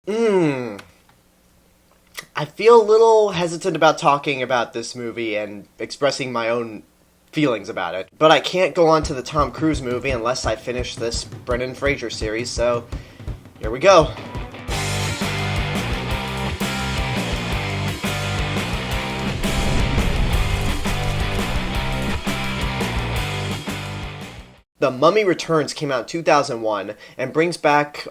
Hmm. I feel a little hesitant about talking about this movie and expressing my own feelings about it. But I can't go on to the Tom Cruise movie unless I finish this Brendan Fraser series, so here we go. The Mummy Returns came out in 2001 and brings back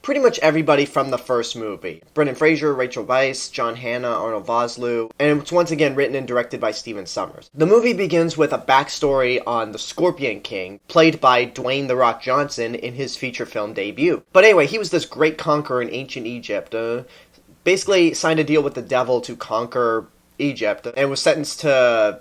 pretty much everybody from the first movie. Brendan Fraser, Rachel Weisz, John Hannah, Arnold Vosloo, and it's once again written and directed by Stephen Sommers. The movie begins with a backstory on the Scorpion King, played by Dwayne "The Rock" Johnson in his feature film debut. But anyway, he was this great conqueror in ancient Egypt, basically signed a deal with the devil to conquer Egypt, and was sentenced to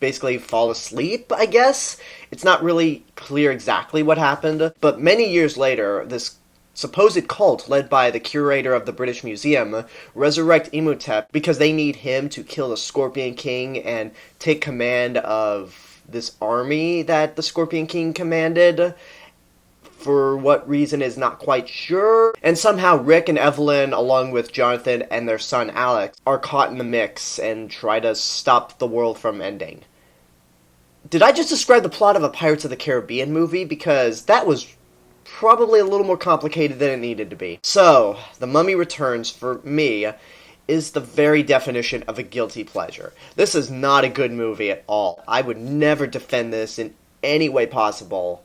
basically fall asleep, I guess. It's not really clear exactly what happened, but many years later, this supposed cult led by the curator of the British Museum resurrect Imhotep because they need him to kill the Scorpion King and take command of this army that the Scorpion King commanded. For what reason is not quite sure. And somehow Rick and Evelyn, along with Jonathan and their son Alex, are caught in the mix and try to stop the world from ending. Did I just describe the plot of a Pirates of the Caribbean movie? Because that was probably a little more complicated than it needed to be. So, The Mummy Returns, for me, is the very definition of a guilty pleasure. This is not a good movie at all. I would never defend this in any way possible,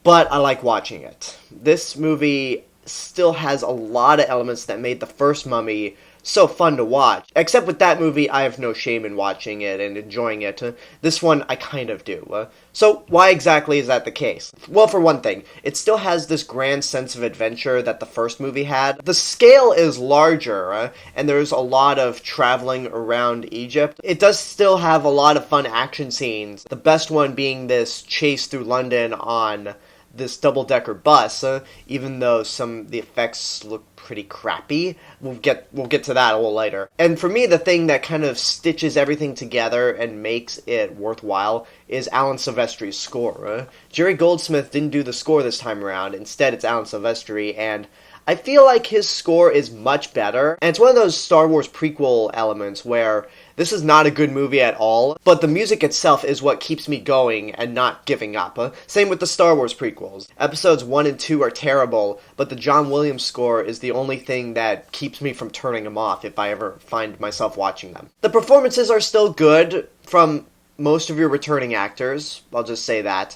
but I like watching it. This movie still has a lot of elements that made the first Mummy so fun to watch. Except with that movie, I have no shame in watching it and enjoying it. This one, I kind of do. So, why exactly is that the case? Well, for one thing, it still has this grand sense of adventure that the first movie had. The scale is larger, and there's a lot of traveling around Egypt. It does still have a lot of fun action scenes, the best one being this chase through London on this double-decker bus, even though some of the effects look pretty crappy. We'll get to that a little later. And for me, the thing that kind of stitches everything together and makes it worthwhile is Alan Silvestri's score. Jerry Goldsmith didn't do the score this time around. Instead, it's Alan Silvestri, and I feel like his score is much better. And it's one of those Star Wars prequel elements where this is not a good movie at all, but the music itself is what keeps me going and not giving up. Same with the Star Wars prequels. Episodes 1 and 2 are terrible, but the John Williams score is the only thing that keeps me from turning them off if I ever find myself watching them. The performances are still good from most of your returning actors, I'll just say that.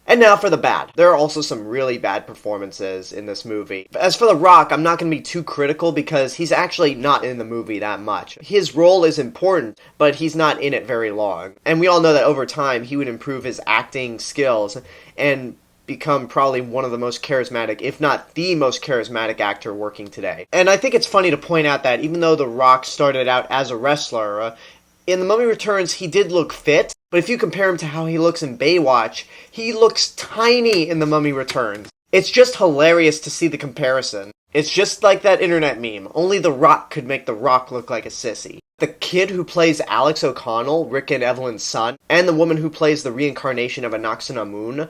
And now for the bad. There are also some really bad performances in this movie. As for The Rock, I'm not going to be too critical because he's actually not in the movie that much. His role is important, but he's not in it very long. And we all know that over time, he would improve his acting skills and become probably one of the most charismatic, if not the most charismatic actor working today. And I think it's funny to point out that even though The Rock started out as a wrestler, in The Mummy Returns, he did look fit, but if you compare him to how he looks in Baywatch, he looks tiny in The Mummy Returns. It's just hilarious to see the comparison. It's just like that internet meme. Only The Rock could make The Rock look like a sissy. The kid who plays Alex O'Connell, Rick and Evelyn's son, and the woman who plays the reincarnation of Anaxinamun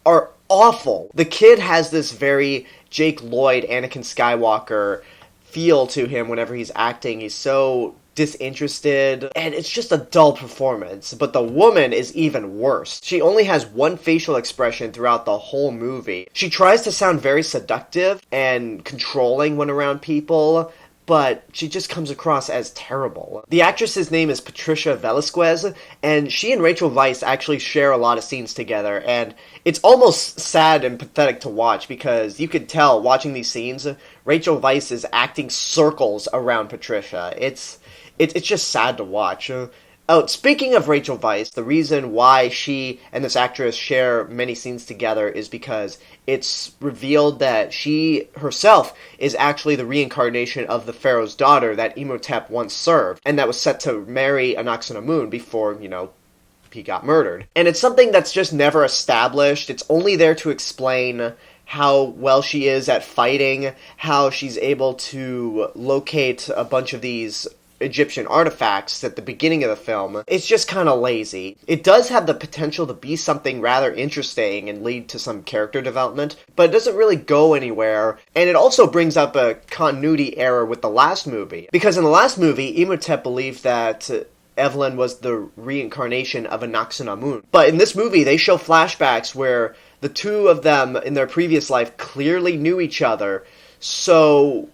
are awful. The kid has this very Jake Lloyd, Anakin Skywalker feel to him whenever he's acting. He's so disinterested, and it's just a dull performance. But the woman is even worse. She only has one facial expression throughout the whole movie. She tries to sound very seductive and controlling when around people, but she just comes across as terrible. The actress's name is Patricia Velásquez, and she and Rachel Weisz actually share a lot of scenes together, and it's almost sad and pathetic to watch because you could tell watching these scenes, Rachel Weisz is acting circles around Patricia. It's just sad to watch. Oh, speaking of Rachel Weisz, the reason why she and this actress share many scenes together is because it's revealed that she herself is actually the reincarnation of the pharaoh's daughter that Imhotep once served, and that was set to marry Anaxinamun before, he got murdered. And it's something that's just never established. It's only there to explain how well she is at fighting, how she's able to locate a bunch of these Egyptian artifacts at the beginning of the film, it's just kind of lazy. It does have the potential to be something rather interesting and lead to some character development, but it doesn't really go anywhere, and it also brings up a continuity error with the last movie. Because in the last movie, Imhotep believed that Evelyn was the reincarnation of Anaxunamun. But in this movie, they show flashbacks where the two of them in their previous life clearly knew each other, so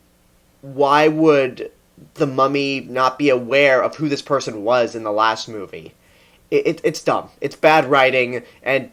why would the mummy not be aware of who this person was in the last movie? It's dumb. It's bad writing, and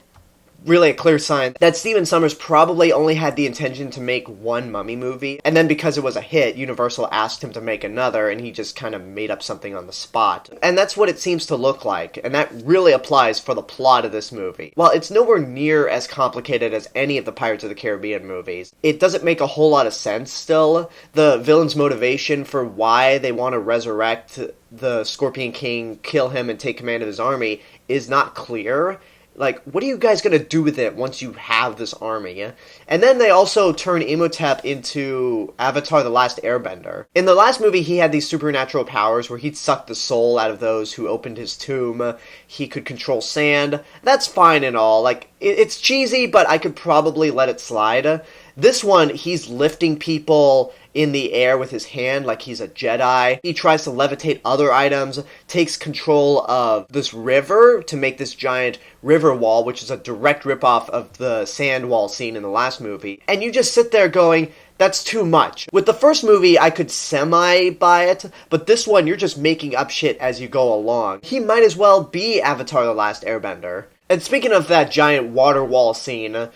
really a clear sign that Stephen Sommers probably only had the intention to make one Mummy movie, and then because it was a hit, Universal asked him to make another, and he just kind of made up something on the spot. And that's what it seems to look like, and that really applies for the plot of this movie. While it's nowhere near as complicated as any of the Pirates of the Caribbean movies, it doesn't make a whole lot of sense still. The villain's motivation for why they want to resurrect the Scorpion King, kill him, and take command of his army is not clear. Like, what are you guys going to do with it once you have this army? And then they also turn Imhotep into Avatar the Last Airbender. In the last movie, he had these supernatural powers where he'd suck the soul out of those who opened his tomb. He could control sand. That's fine and all. Like, it's cheesy, but I could probably let it slide. This one, he's lifting people in the air with his hand like he's a Jedi. He tries to levitate other items, takes control of this river to make this giant river wall, which is a direct ripoff of the sand wall scene in the last movie. And you just sit there going, that's too much. With the first movie, I could semi-buy it, but this one, you're just making up shit as you go along. He might as well be Avatar the Last Airbender. And speaking of that giant water wall scene,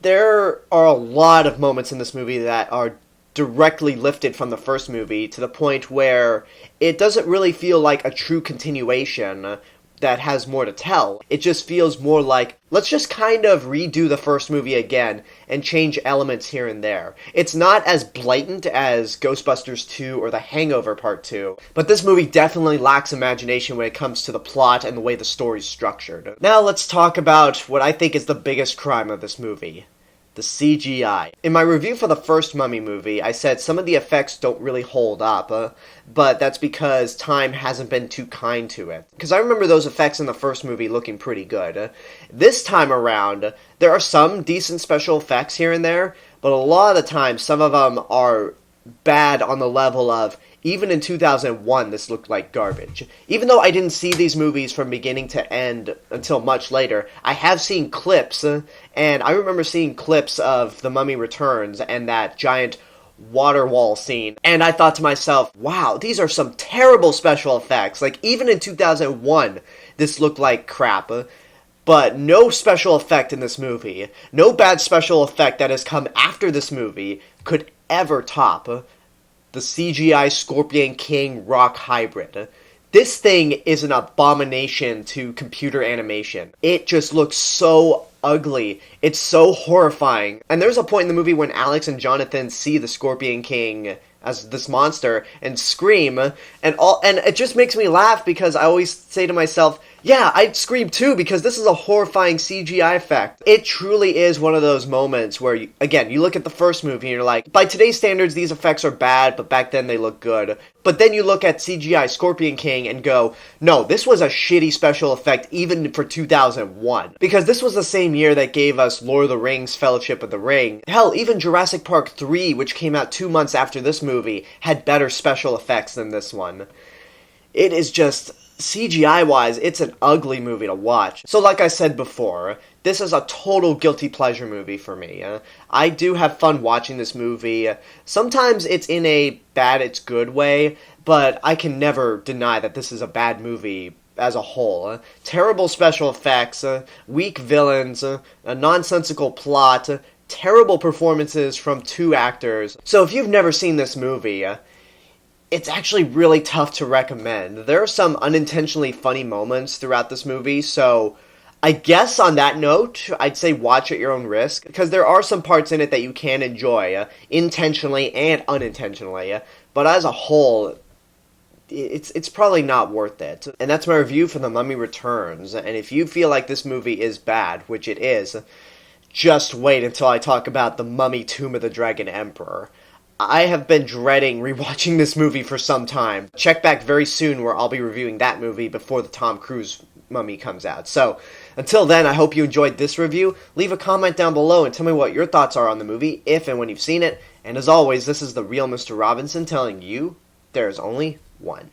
there are a lot of moments in this movie that are directly lifted from the first movie to the point where it doesn't really feel like a true continuation that has more to tell. It just feels more like, let's just kind of redo the first movie again and change elements here and there. It's not as blatant as Ghostbusters 2 or The Hangover Part 2, but this movie definitely lacks imagination when it comes to the plot and the way the story's structured. Now let's talk about what I think is the biggest crime of this movie. The CGI. In my review for the first Mummy movie, I said some of the effects don't really hold up, but that's because time hasn't been too kind to it. Because I remember those effects in the first movie looking pretty good. This time around, there are some decent special effects here and there, but a lot of the time, some of them are bad on the level of, even in 2001, this looked like garbage. Even though I didn't see these movies from beginning to end until much later, I have seen clips, and I remember seeing clips of The Mummy Returns and that giant water wall scene, and I thought to myself, wow, these are some terrible special effects. Like, even in 2001, this looked like crap. But no special effect in this movie, no bad special effect that has come after this movie could ever top the CGI Scorpion King rock hybrid. This thing is an abomination to computer animation. It just looks so ugly. It's so horrifying. And there's a point in the movie when Alex and Jonathan see the Scorpion King as this monster and scream, and it just makes me laugh because I always say to myself, yeah, I'd scream too because this is a horrifying CGI effect. It truly is one of those moments where, you look at the first movie and you're like, by today's standards, these effects are bad, but back then they look good. But then you look at CGI Scorpion King and go, no, this was a shitty special effect even for 2001. Because this was the same year that gave us Lord of the Rings, Fellowship of the Ring. Hell, even Jurassic Park 3, which came out 2 months after this movie, had better special effects than this one. It is just, CGI-wise, it's an ugly movie to watch. So like I said before, this is a total guilty pleasure movie for me. I do have fun watching this movie. Sometimes it's in a bad, it's good way, but I can never deny that this is a bad movie as a whole. Terrible special effects, weak villains, a nonsensical plot, terrible performances from 2 actors. So if you've never seen this movie, it's actually really tough to recommend. There are some unintentionally funny moments throughout this movie, so I guess on that note, I'd say watch at your own risk, because there are some parts in it that you can enjoy, intentionally and unintentionally, but as a whole, it's probably not worth it. And that's my review for The Mummy Returns, and if you feel like this movie is bad, which it is, just wait until I talk about The Mummy Tomb of the Dragon Emperor. I have been dreading rewatching this movie for some time. Check back very soon where I'll be reviewing that movie before the Tom Cruise Mummy comes out. So, until then, I hope you enjoyed this review. Leave a comment down below and tell me what your thoughts are on the movie, if and when you've seen it. And as always, this is the real Mr. Robinson telling you, there is only one.